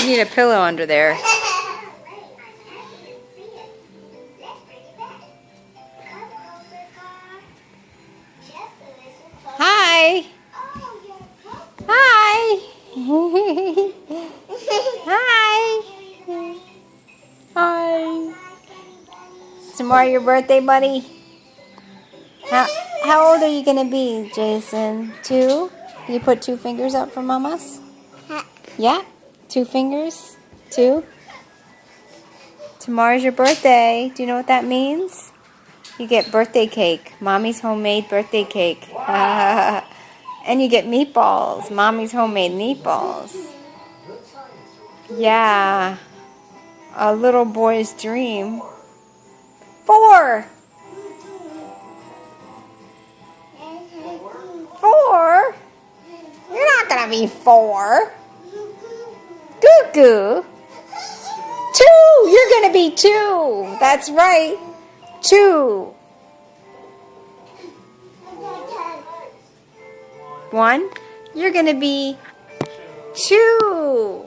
need a pillow under there. Hi. Hi. Hi. Hi. Tomorrow your birthday, buddy? How old are you going to be, Jason? 2? Can you put 2 fingers up for mamas? Yeah? 2 fingers? 2? Tomorrow's your birthday. Do you know what that means? You get birthday cake. Mommy's homemade birthday cake. And you get meatballs. Mommy's homemade meatballs. Yeah. A little boy's dream. 4! 4? You're not gonna be 4. Goo-goo. 2! You're gonna be 2. That's right. 2. 1? You're gonna be 2.